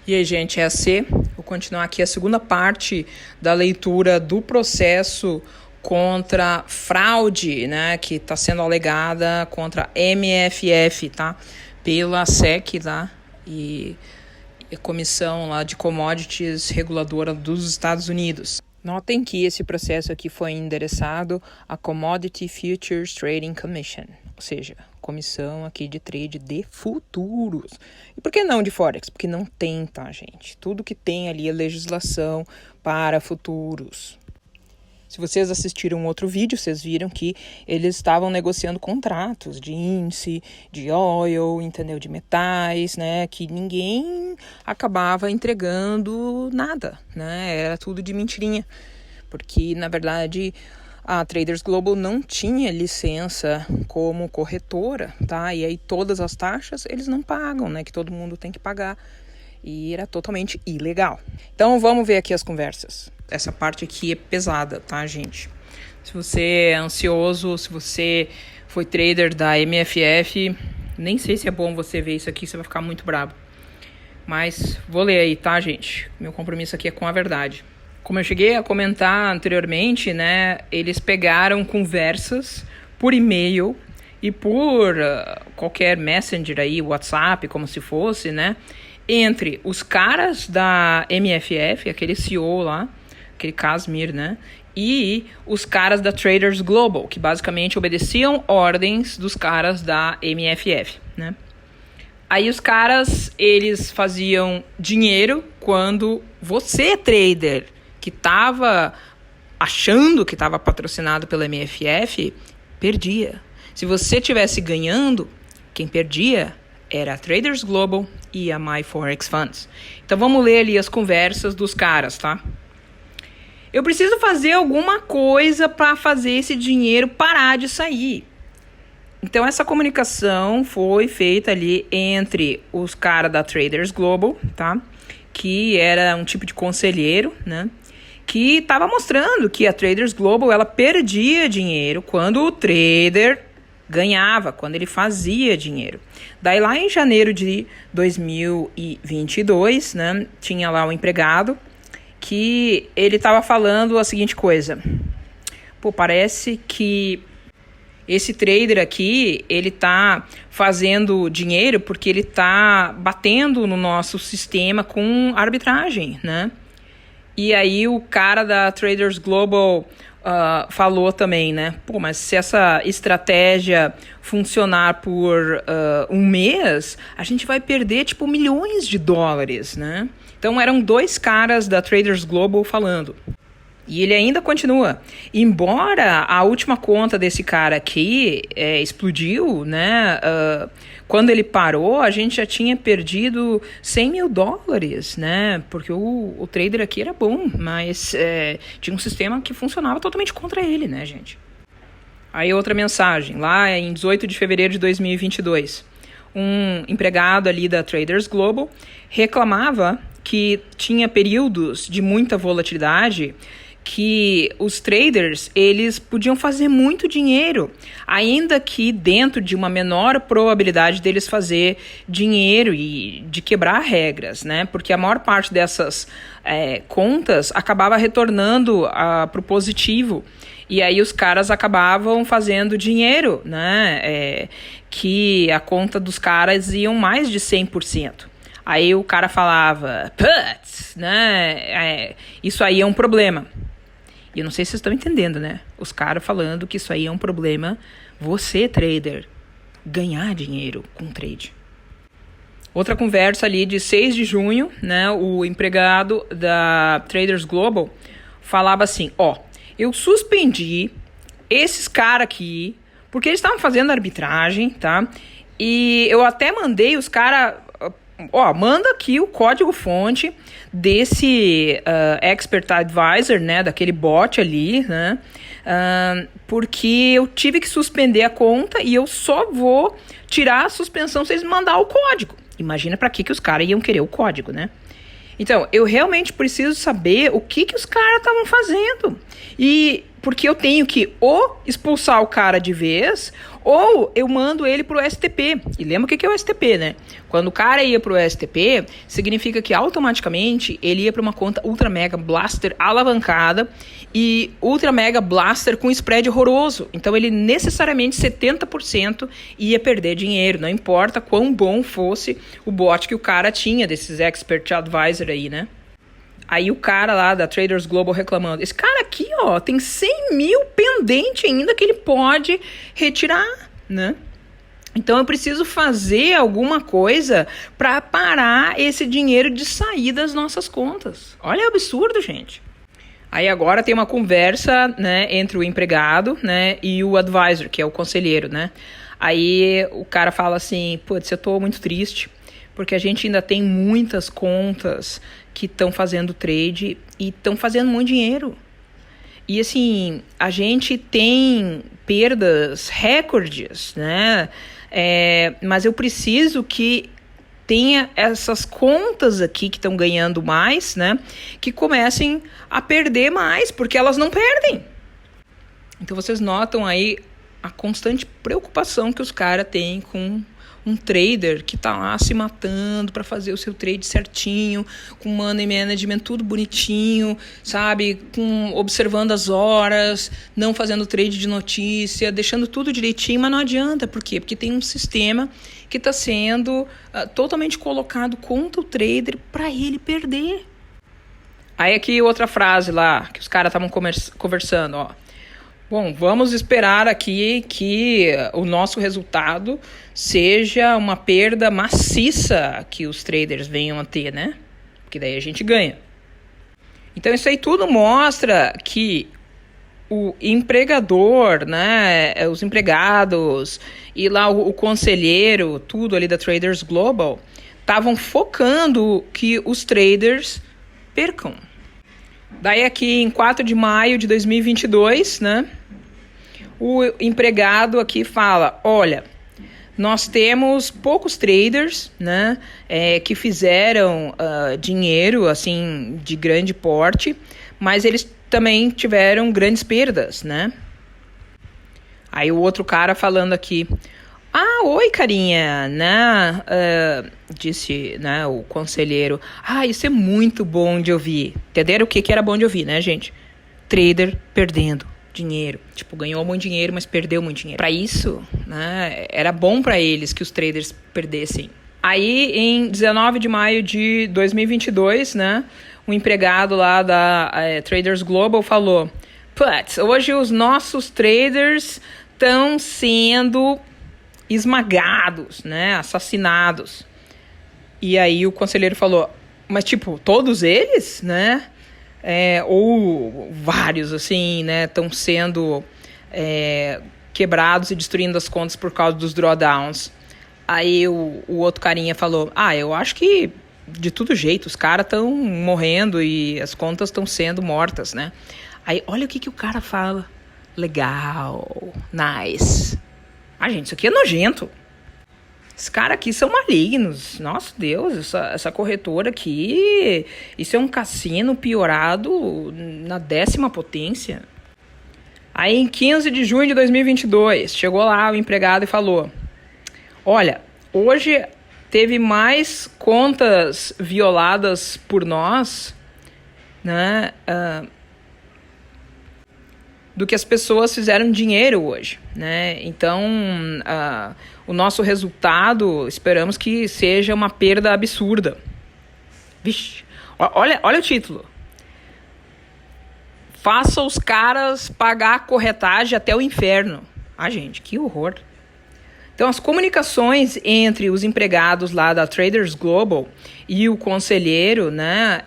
E aí, gente, é a C. Vou continuar aqui a segunda parte da leitura do processo contra fraude, né, que está sendo alegada contra a MFF, tá, pela SEC, tá, e a Comissão lá de Commodities Reguladora dos Estados Unidos. Notem que esse processo aqui foi endereçado à Commodity Futures Trading Commission, ou seja, comissão aqui de trade de futuros. E por que não de Forex? Porque não tem, tá, gente? Tudo que tem ali é legislação para futuros. Se vocês assistiram um outro vídeo, vocês viram que eles estavam negociando contratos de índice, de oil, entendeu? De metais, né? Que ninguém acabava entregando nada, né? Era tudo de mentirinha. Porque, na verdade, a Traders Global não tinha licença como corretora, tá? E aí todas as taxas eles não pagam, né? Que todo mundo tem que pagar. E era totalmente ilegal. Então, vamos ver aqui as conversas. Essa parte aqui é pesada, tá, gente? Se você é ansioso, se você foi trader da MFF, nem sei se é bom você ver isso aqui, você vai ficar muito bravo. Mas vou ler aí, tá, gente? Meu compromisso aqui é com a verdade. Como eu cheguei a comentar anteriormente, né, eles pegaram conversas por e-mail e por qualquer messenger aí, WhatsApp, como se fosse, né, entre os caras da MFF, aquele CEO lá, aquele Casimir, né? E os caras da Traders Global, que basicamente obedeciam ordens dos caras da MFF, né? Aí os caras, eles faziam dinheiro quando você, trader, que estava achando que estava patrocinado pela MFF, perdia. Se você estivesse ganhando, quem perdia era a Traders Global e a My Forex Funds. Então vamos ler ali as conversas dos caras, tá? Eu preciso fazer alguma coisa para fazer esse dinheiro parar de sair. Então essa comunicação foi feita ali entre os caras da Traders Global, tá? Que era um tipo de conselheiro, né? Que estava mostrando que a Traders Global ela perdia dinheiro quando o trader ganhava, quando ele fazia dinheiro. Daí lá em janeiro de 2022, né, tinha lá um empregado que ele estava falando a seguinte coisa: pô, parece que esse trader aqui, ele tá fazendo dinheiro porque ele tá batendo no nosso sistema com arbitragem, né? E aí o cara da Traders Global falou também, né? Pô, mas se essa estratégia funcionar por um mês, a gente vai perder, tipo, milhões de dólares, né? Então, eram dois caras da Traders Global falando. E ele ainda continua. Embora a última conta desse cara aqui explodiu, né? Quando ele parou, a gente já tinha perdido 100 mil dólares, né? Porque o trader aqui era bom, mas tinha um sistema que funcionava totalmente contra ele, né, gente? Aí outra mensagem, lá em 18 de fevereiro de 2022. Um empregado ali da Traders Global reclamava que tinha períodos de muita volatilidade que os traders, eles podiam fazer muito dinheiro, ainda que dentro de uma menor probabilidade deles fazer dinheiro e de quebrar regras, né? Porque a maior parte dessas contas acabava retornando para o positivo. E aí os caras acabavam fazendo dinheiro, né? Que a conta dos caras iam mais de 100%. Aí o cara falava, putz, né? Isso aí é um problema. E eu não sei se vocês estão entendendo, né? Os caras falando que isso aí é um problema. Você, trader, ganhar dinheiro com trade. Outra conversa ali de 6 de junho, né? O empregado da Traders Global falava assim, eu suspendi esses caras aqui, porque eles estavam fazendo arbitragem, tá? E eu até mandei os caras... manda aqui o código-fonte desse Expert Advisor, né, daquele bot ali, né, porque eu tive que suspender a conta e eu só vou tirar a suspensão se eles mandar o código. Imagina para que os caras iam querer o código, né? Então, eu realmente preciso saber o que os caras estavam fazendo. E Porque eu tenho que ou expulsar o cara de vez, ou eu mando ele pro STP. E lembra o que é o STP, né? Quando o cara ia pro STP, significa que automaticamente ele ia para uma conta Ultra Mega Blaster alavancada e Ultra Mega Blaster com spread horroroso. Então ele necessariamente 70% ia perder dinheiro, não importa quão bom fosse o bot que o cara tinha, desses expert advisor aí, né? Aí o cara lá da Traders Global reclamando, esse cara aqui, ó, tem 100 mil pendente ainda que ele pode retirar, né? Então eu preciso fazer alguma coisa para parar esse dinheiro de sair das nossas contas. Olha o absurdo, gente. Aí agora tem uma conversa, né, entre o empregado, né, e o advisor, que é o conselheiro, né? Aí o cara fala assim, putz, eu tô muito triste, porque a gente ainda tem muitas contas que estão fazendo trade e estão fazendo muito dinheiro. E assim, a gente tem perdas recordes, né? Mas eu preciso que tenha essas contas aqui que estão ganhando mais, né? Que comecem a perder mais, porque elas não perdem. Então vocês notam aí a constante preocupação que os caras têm com um trader que tá lá se matando para fazer o seu trade certinho, com money management tudo bonitinho, sabe? Observando as horas, não fazendo trade de notícia, deixando tudo direitinho, mas não adianta. Por quê? Porque tem um sistema que está sendo totalmente colocado contra o trader para ele perder. Aí aqui outra frase lá, que os caras estavam conversando, ó. Bom, vamos esperar aqui que o nosso resultado seja uma perda maciça que os traders venham a ter, né? Porque daí a gente ganha. Então isso aí tudo mostra que o empregador, né, os empregados e lá o conselheiro, tudo ali da Traders Global, estavam focando que os traders percam. Daí aqui em 4 de maio de 2022, né, o empregado aqui fala, olha, nós temos poucos traders, né, que fizeram dinheiro assim de grande porte, mas eles também tiveram grandes perdas, né? Aí o outro cara falando aqui, oi, carinha, né? Disse, né, o conselheiro. Isso é muito bom de ouvir. Entenderam o que era bom de ouvir, né, gente? Trader perdendo dinheiro. Tipo, ganhou muito dinheiro, mas perdeu muito dinheiro. Para isso, né, era bom para eles que os traders perdessem. Aí, em 19 de maio de 2022, né, um empregado lá da Traders Global falou, putz, hoje os nossos traders estão sendo esmagados, né, assassinados. E aí o conselheiro falou, mas tipo, todos eles, né, ou vários, assim, né, estão sendo quebrados e destruindo as contas por causa dos drawdowns. Aí o outro carinha falou, eu acho que de todo jeito, os caras estão morrendo e as contas estão sendo mortas, né? Aí olha o que o cara fala. Legal, nice. Gente, isso aqui é nojento. Esses caras aqui são malignos. Nossa Deus, essa corretora aqui, isso é um cassino piorado na 10ª potência. Aí em 15 de junho de 2022, chegou lá o empregado e falou, olha, hoje teve mais contas violadas por nós, né, do que as pessoas fizeram dinheiro hoje, né? Então, o nosso resultado, esperamos que seja uma perda absurda. Vixe, olha o título. Faça os caras pagar a corretagem até o inferno. Gente, que horror. Então, as comunicações entre os empregados lá da Traders Global e o conselheiro, né,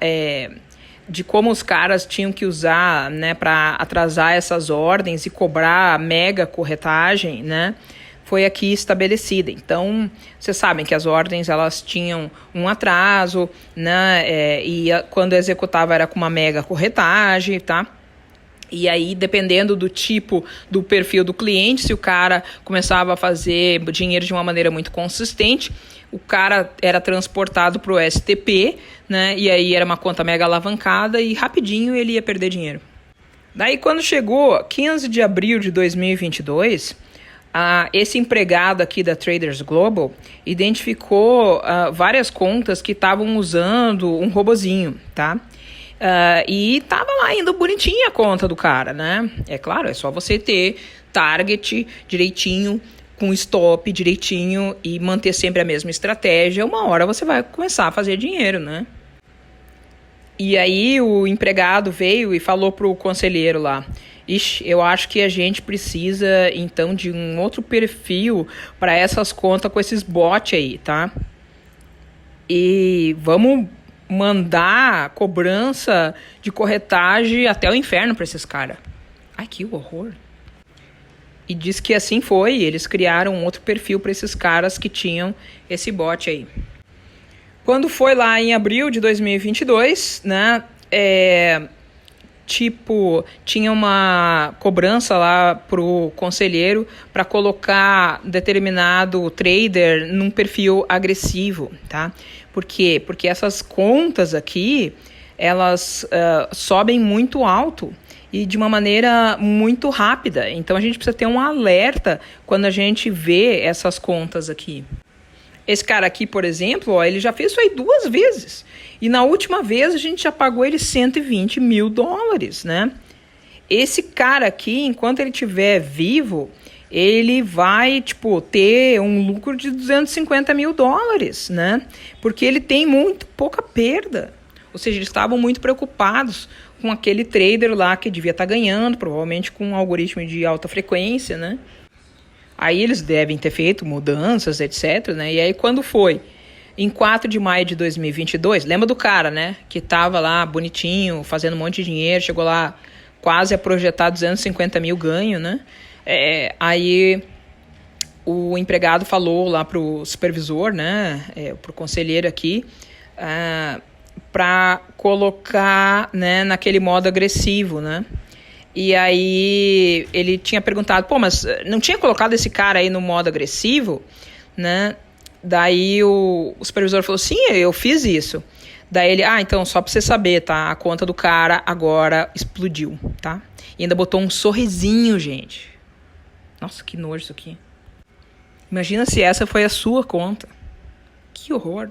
de como os caras tinham que usar, né, para atrasar essas ordens e cobrar mega corretagem, né, foi aqui estabelecida. Então, vocês sabem que as ordens elas tinham um atraso, né, e quando executava era com uma mega corretagem, tá? E aí, dependendo do tipo, do perfil do cliente, se o cara começava a fazer dinheiro de uma maneira muito consistente, o cara era transportado para o STP, né? E aí era uma conta mega alavancada e rapidinho ele ia perder dinheiro. Daí, quando chegou 15 de abril de 2022, esse empregado aqui da Traders Global identificou várias contas que estavam usando um robozinho, tá? E tava lá indo bonitinha a conta do cara, né? É claro, é só você ter target direitinho, com stop direitinho e manter sempre a mesma estratégia. Uma hora você vai começar a fazer dinheiro, né? E aí o empregado veio e falou pro conselheiro lá: ixi, eu acho que a gente precisa então de um outro perfil para essas contas com esses bots aí, tá? E vamos mandar cobrança de corretagem até o inferno para esses caras. Ai, que horror. E diz que assim foi, eles criaram um outro perfil para esses caras que tinham esse bot aí. Quando foi lá em abril de 2022, né, tinha uma cobrança lá pro conselheiro para colocar determinado trader num perfil agressivo, tá? Por quê? Porque essas contas aqui, elas sobem muito alto e de uma maneira muito rápida. Então a gente precisa ter um alerta quando a gente vê essas contas aqui. Esse cara aqui, por exemplo, ó, ele já fez isso aí 2 vezes. E na última vez a gente já pagou ele $120 mil, né? Esse cara aqui, enquanto ele estiver vivo, ele vai, ter um lucro de $250 mil, né? Porque ele tem muito pouca perda. Ou seja, eles estavam muito preocupados com aquele trader lá que devia estar ganhando, provavelmente com um algoritmo de alta frequência, né? Aí eles devem ter feito mudanças, etc, né? E aí quando foi? Em 4 de maio de 2022, lembra do cara, né? Que tava lá bonitinho, fazendo um monte de dinheiro, chegou lá quase a projetar 250 mil ganho, né? Aí o empregado falou lá pro supervisor, né? Pro conselheiro aqui, para colocar, né, naquele modo agressivo, né? E aí ele tinha perguntado, mas não tinha colocado esse cara aí no modo agressivo, né? Daí o supervisor falou, sim, eu fiz isso. Daí ele, então só pra você saber, tá? A conta do cara agora explodiu, tá? E ainda botou um sorrisinho, gente. Nossa, que nojo isso aqui. Imagina se essa foi a sua conta. Que horror.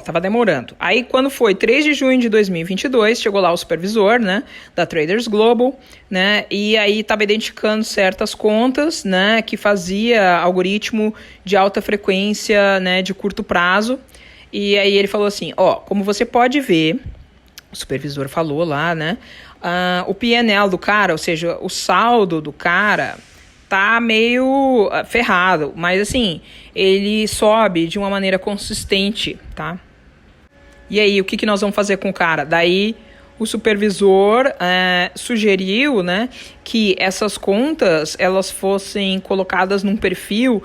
Tava demorando. Aí, quando foi 3 de junho de 2022, chegou lá o supervisor, né, da Traders Global, né, e aí tava identificando certas contas, né, que fazia algoritmo de alta frequência, né, de curto prazo. E aí ele falou assim, como você pode ver, o supervisor falou lá, né, o PNL do cara, ou seja, o saldo do cara tá meio ferrado, mas assim, ele sobe de uma maneira consistente, tá? E aí, o que nós vamos fazer com o cara? Daí, o supervisor sugeriu, né, que essas contas, elas fossem colocadas num perfil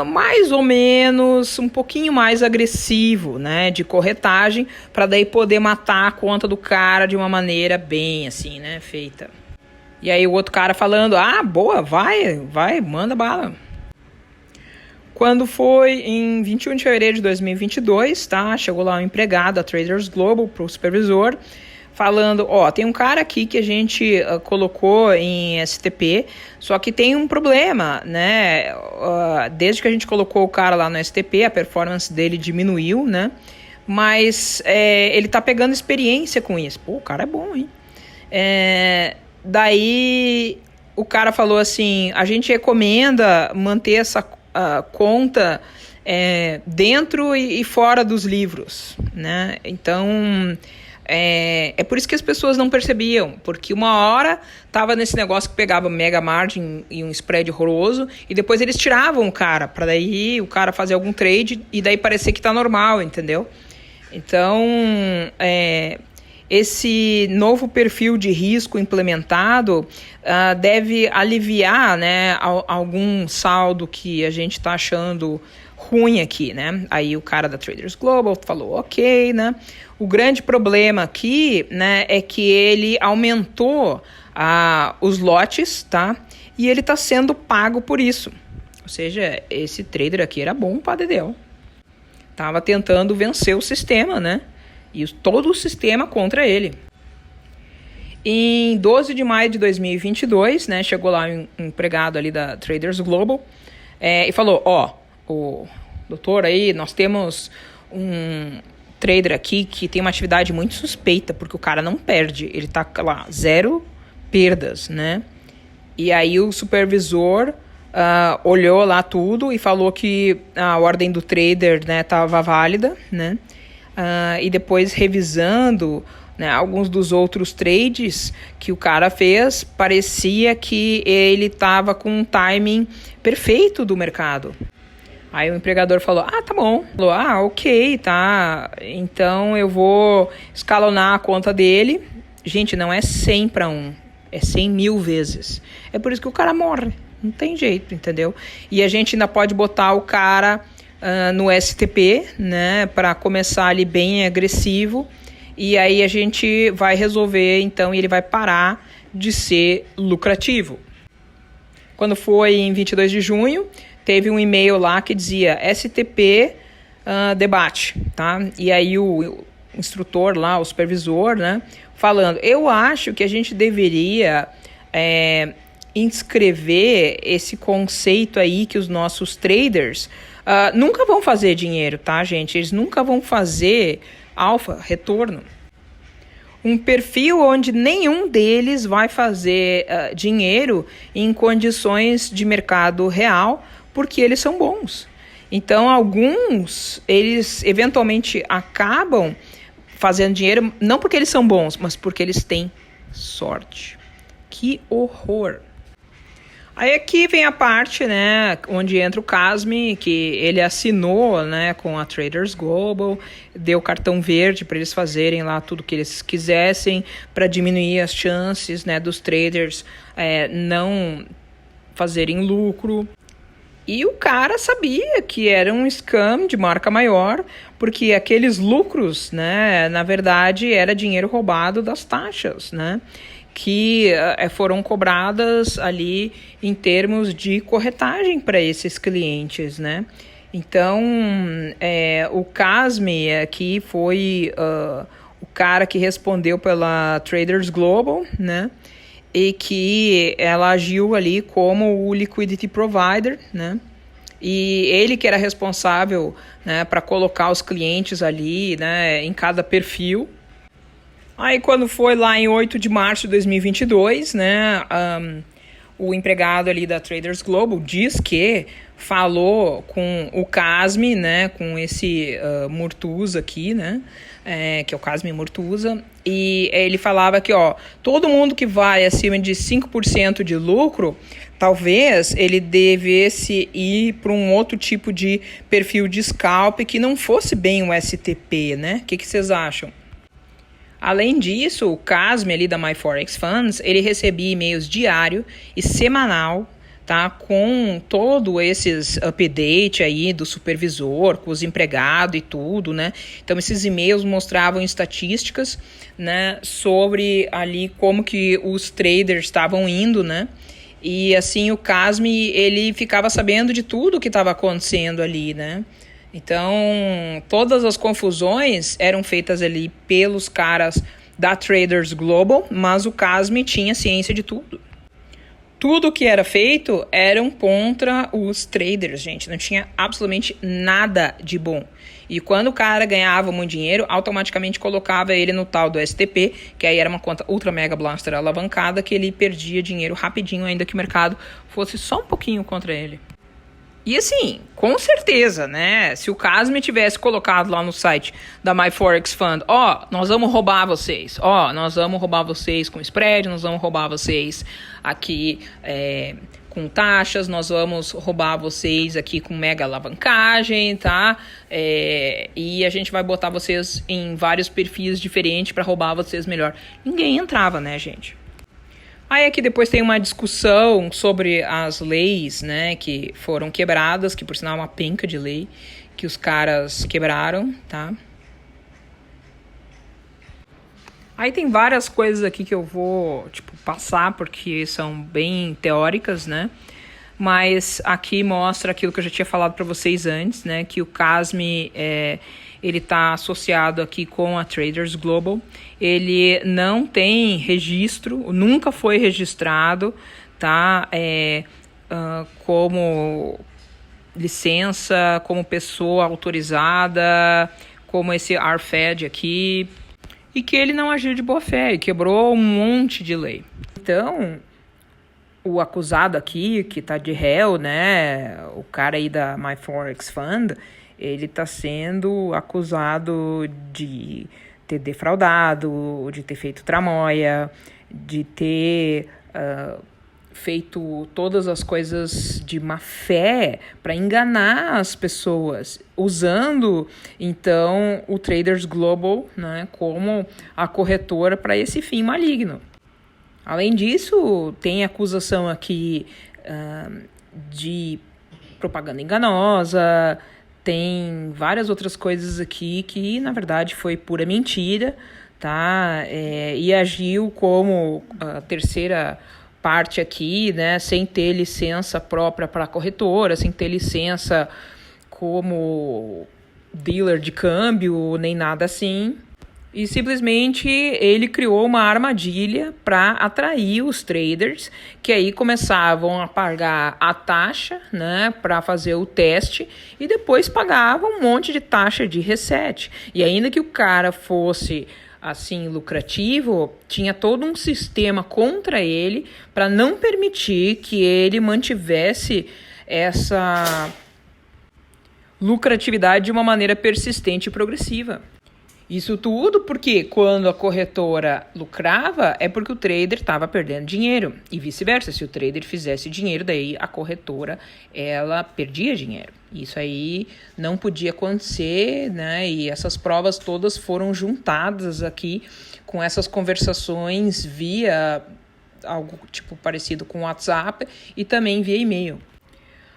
mais ou menos, um pouquinho mais agressivo, né, de corretagem, para daí poder matar a conta do cara de uma maneira bem, assim, né, feita. E aí o outro cara falando, boa, vai, manda bala. Quando foi em 21 de fevereiro de 2022, tá? Chegou lá um empregado da Traders Global pro supervisor, falando, tem um cara aqui que a gente colocou em STP, só que tem um problema, né? Desde que a gente colocou o cara lá no STP, a performance dele diminuiu, né? Mas ele tá pegando experiência com isso. Pô, o cara é bom, hein? Daí o cara falou assim, a gente recomenda manter essa conta dentro e fora dos livros, né? Então é por isso que as pessoas não percebiam, porque uma hora tava nesse negócio que pegava mega margin e um spread horroroso, e depois eles tiravam o cara, para daí o cara fazer algum trade e daí parecer que tá normal, entendeu? Então esse novo perfil de risco implementado deve aliviar, né, algum saldo que a gente está achando ruim aqui, né? Aí o cara da Traders Global falou, ok, né? O grande problema aqui, né, é que ele aumentou os lotes, tá? E ele está sendo pago por isso. Ou seja, esse trader aqui era bom para dedéu. Tava tentando vencer o sistema, né? E todo o sistema contra ele. Em 12 de maio de 2022, né, chegou lá um empregado ali da Traders Global e falou, o doutor aí, nós temos um trader aqui que tem uma atividade muito suspeita, porque o cara não perde, ele tá lá, 0 perdas, né? E aí o supervisor olhou lá tudo e falou que a ordem do trader, né, estava válida, né? E depois revisando, né, alguns dos outros trades que o cara fez, parecia que ele estava com um timing perfeito do mercado. Aí o empregador falou, tá bom. Falou, ok, tá. Então eu vou escalonar a conta dele. Gente, não é 100 para 1, é 100 mil vezes. É por isso que o cara morre. Não tem jeito, entendeu? E a gente ainda pode botar o cara no STP, né, para começar ali bem agressivo. E aí a gente vai resolver, então, e ele vai parar de ser lucrativo. Quando foi em 22 de junho, teve um e-mail lá que dizia STP debate, tá? E aí o instrutor lá, o supervisor, né, falando, eu acho que a gente deveria inscrever esse conceito aí que os nossos traders nunca vão fazer dinheiro, tá, gente? Eles nunca vão fazer alfa, retorno. Um perfil onde nenhum deles vai fazer dinheiro em condições de mercado real, porque eles são bons. Então, alguns, eles eventualmente acabam fazendo dinheiro, não porque eles são bons, mas porque eles têm sorte. Que horror! Aí aqui vem a parte, né, onde entra o Casmi, que ele assinou, né, com a Traders Global, deu cartão verde para eles fazerem lá tudo que eles quisessem para diminuir as chances, né, dos traders não fazerem lucro. E o cara sabia que era um scam de marca maior, porque aqueles lucros, né, na verdade, era dinheiro roubado das taxas, né, que foram cobradas ali em termos de corretagem para esses clientes, né? Então, o Casmi aqui foi o cara que respondeu pela Traders Global, né? E que ela agiu ali como o liquidity provider, né? E ele que era responsável, né, para colocar os clientes ali, né, em cada perfil. Aí quando foi lá em 8 de março de 2022, né, o empregado ali da Traders Global diz que falou com o Casmi, né, com esse Murtuza aqui, né, que é o Casmi Murtuza, e ele falava que, todo mundo que vai acima de 5% de lucro, talvez ele devesse ir para um outro tipo de perfil de scalp que não fosse bem o STP, né? O que vocês acham? Além disso, o Casmi ali da MyForexFunds, ele recebia e-mails diário e semanal, tá, com todo esses update aí do supervisor, com os empregados e tudo, né? Então esses e-mails mostravam estatísticas, né, sobre ali como que os traders estavam indo, né? E assim o Casmi, ele ficava sabendo de tudo que estava acontecendo ali, né? Então, todas as confusões eram feitas ali pelos caras da Traders Global, mas o Casmi tinha ciência de tudo. Tudo que era feito eram contra os traders, gente. Não tinha absolutamente nada de bom. E quando o cara ganhava muito dinheiro, automaticamente colocava ele no tal do STP, que aí era uma conta Ultra Mega Blaster alavancada, que ele perdia dinheiro rapidinho, ainda que o mercado fosse só um pouquinho contra ele. E assim, com certeza, né, se o Casmi tivesse colocado lá no site da MyForex Fund, nós vamos roubar vocês, nós vamos roubar vocês com spread, nós vamos roubar vocês aqui com taxas, nós vamos roubar vocês aqui com mega alavancagem, tá? E a gente vai botar vocês em vários perfis diferentes para roubar vocês melhor. Ninguém entrava, né, gente? Aí aqui depois tem uma discussão sobre as leis, né, que foram quebradas, que por sinal é uma penca de lei que os caras quebraram, tá? Aí tem várias coisas aqui que eu vou, passar, porque são bem teóricas, né? Mas aqui mostra aquilo que eu já tinha falado para vocês antes, né? Que o Casmi, ele está associado aqui com a Traders Global. Ele não tem registro, nunca foi registrado, tá? Como licença, como pessoa autorizada, como esse RFED aqui, e que ele não agiu de boa fé e quebrou um monte de lei. Então, o acusado aqui, que está de réu, né, o cara aí da MyForex Fund, ele está sendo acusado de ter defraudado, de ter feito tramóia, de ter feito todas as coisas de má fé para enganar as pessoas, usando então o Traders Global, né, como a corretora para esse fim maligno. Além disso, tem acusação aqui de propaganda enganosa, tem várias outras coisas aqui que, na verdade, foi pura mentira, tá? E agiu como a terceira parte aqui, né? Sem ter licença própria para a corretora, sem ter licença como dealer de câmbio, nem nada assim. E simplesmente ele criou uma armadilha para atrair os traders, que aí começavam a pagar a taxa, né, para fazer o teste, e depois pagavam um monte de taxa de reset. E ainda que o cara fosse assim lucrativo, tinha todo um sistema contra ele para não permitir que ele mantivesse essa lucratividade de uma maneira persistente e progressiva. Isso tudo porque quando a corretora lucrava é porque o trader estava perdendo dinheiro e vice-versa. Se o trader fizesse dinheiro, daí a corretora ela perdia dinheiro. Isso aí não podia acontecer, né? E essas provas todas foram juntadas aqui com essas conversações via algo tipo parecido com o WhatsApp e também via e-mail.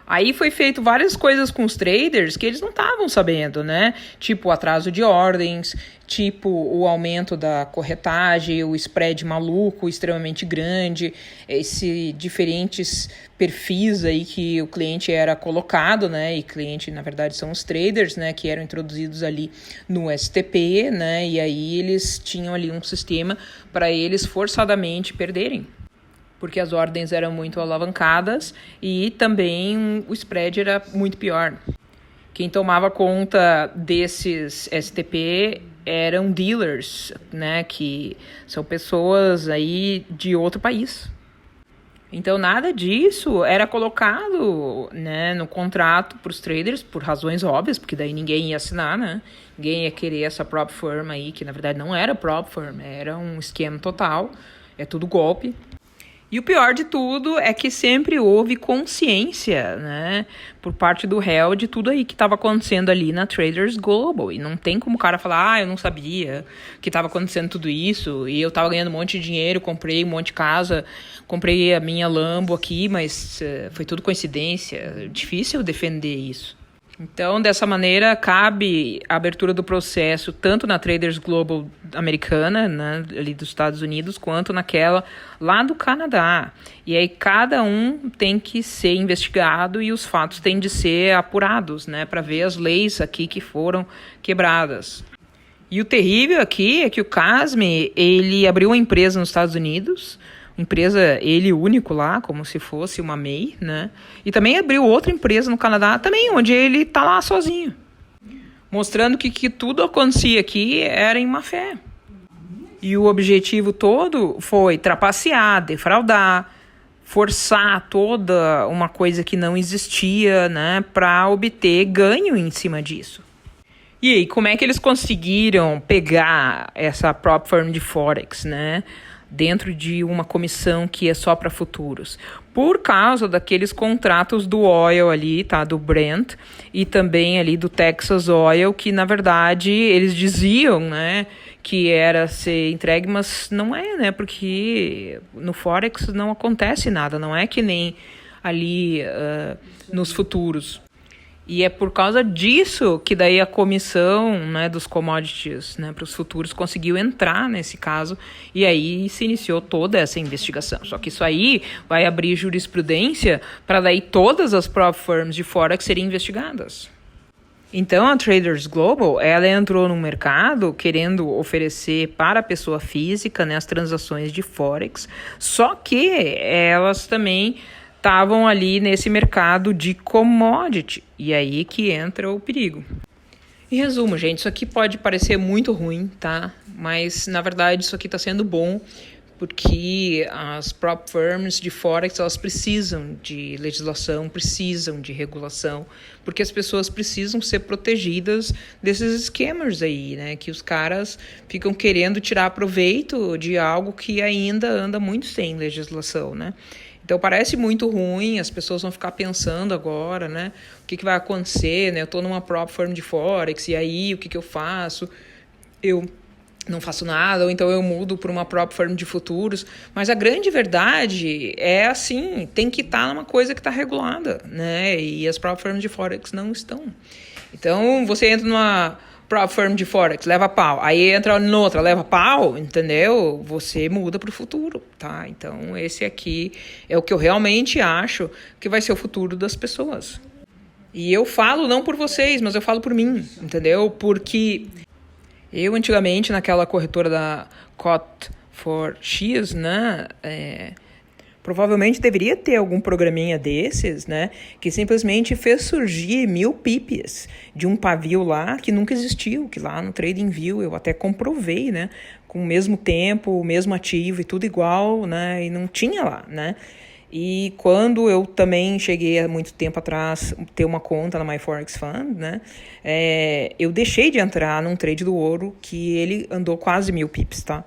Aí foi feito várias coisas com os traders que eles não estavam sabendo, né? Tipo o atraso de ordens, tipo o aumento da corretagem, o spread maluco, extremamente grande, diferentes perfis aí que o cliente era colocado, né? E cliente, na verdade, são os traders, né? Que eram introduzidos ali no STP, né? E aí eles tinham ali um sistema para eles forçadamente perderem, porque as ordens eram muito alavancadas e também o spread era muito pior. Quem tomava conta desses STP eram dealers, né, que são pessoas aí de outro país. Então nada disso era colocado, né, no contrato para os traders, por razões óbvias, porque daí ninguém ia assinar, né? Ninguém ia querer essa prop firm aí, que na verdade não era prop firm, era um esquema total, é tudo golpe. E o pior de tudo é que sempre houve consciência, né, por parte do réu de tudo aí que estava acontecendo ali na Traders Global. E não tem como o cara falar, eu não sabia que estava acontecendo tudo isso, e eu estava ganhando um monte de dinheiro, comprei um monte de casa, comprei a minha Lambo aqui, mas foi tudo coincidência. Difícil defender isso. Então, dessa maneira, cabe a abertura do processo tanto na Traders Global americana, né, ali dos Estados Unidos, quanto naquela lá do Canadá. E aí cada um tem que ser investigado e os fatos têm de ser apurados, né, para ver as leis aqui que foram quebradas. E o terrível aqui é que o Casme, ele abriu uma empresa nos Estados Unidos, empresa ele único lá, como se fosse uma MEI, né? E também abriu outra empresa no Canadá também, onde ele tá lá sozinho. Mostrando que tudo acontecia aqui era em má fé. E o objetivo todo foi trapacear, defraudar, forçar toda uma coisa que não existia, né? Para obter ganho em cima disso. E aí, como é que eles conseguiram pegar essa prop firm de Forex, né? Dentro de uma comissão que é só para futuros? Por causa daqueles contratos do oil ali, tá? Do Brent e também ali do Texas Oil, que na verdade eles diziam, né, que era ser entregue, mas não é, né? Porque no Forex não acontece nada, não é que nem ali nos futuros. E é por causa disso que daí a comissão, né, dos commodities, né, para os futuros conseguiu entrar nesse caso e aí se iniciou toda essa investigação. Só que isso aí vai abrir jurisprudência para daí todas as prop firms de Forex serem investigadas. Então, a Traders Global, ela entrou no mercado querendo oferecer para a pessoa física, né, as transações de Forex, só que elas também estavam ali nesse mercado de commodity, e aí que entra o perigo. Em resumo, gente, isso aqui pode parecer muito ruim, tá? Mas, na verdade, isso aqui está sendo bom, porque as prop firms de Forex, elas precisam de legislação, precisam de regulação, porque as pessoas precisam ser protegidas desses scammers aí, né? Que os caras ficam querendo tirar proveito de algo que ainda anda muito sem legislação, né? Então parece muito ruim, as pessoas vão ficar pensando agora, né? O que vai acontecer, né? Eu estou numa prop firm de Forex, e aí o que eu faço? Eu não faço nada, ou então eu mudo para uma prop firm de futuros. Mas a grande verdade é assim, tem que estar numa coisa que está regulada, né? E as prop firms de Forex não estão. Então, você entra numa prop firm de Forex, leva pau. Aí entra noutra, leva pau, entendeu? Você muda para o futuro, tá? Então, esse aqui é o que eu realmente acho que vai ser o futuro das pessoas. E eu falo não por vocês, mas eu falo por mim, entendeu? Porque eu, antigamente, naquela corretora da Cot4X, né, provavelmente deveria ter algum programinha desses, né, que simplesmente fez surgir 1000 pips de um pavio lá que nunca existiu, que lá no TradingView eu até comprovei, né, com o mesmo tempo, o mesmo ativo e tudo igual, né, e não tinha lá, né. E quando eu também cheguei há muito tempo atrás ter uma conta na MyForex Fund, né, eu deixei de entrar num trade do ouro que ele andou quase 1000 pips, tá?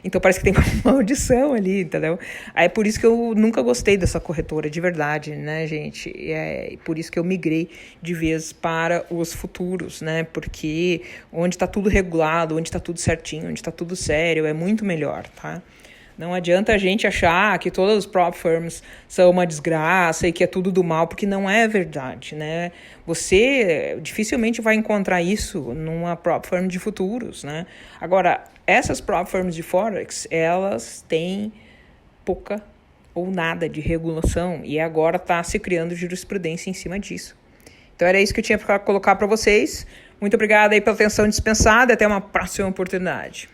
Então parece que tem uma maldição ali, entendeu? Aí é por isso que eu nunca gostei dessa corretora, de verdade, né, gente? É por isso que eu migrei de vez para os futuros, né? Porque onde está tudo regulado, onde está tudo certinho, onde está tudo sério, é muito melhor, tá? Não adianta a gente achar que todas as prop firms são uma desgraça e que é tudo do mal, porque não é verdade, né? Você dificilmente vai encontrar isso numa prop firm de futuros, né? Agora, essas prop firms de Forex, elas têm pouca ou nada de regulação e agora está se criando jurisprudência em cima disso. Então era isso que eu tinha para colocar para vocês. Muito obrigada aí pela atenção dispensada e até uma próxima oportunidade.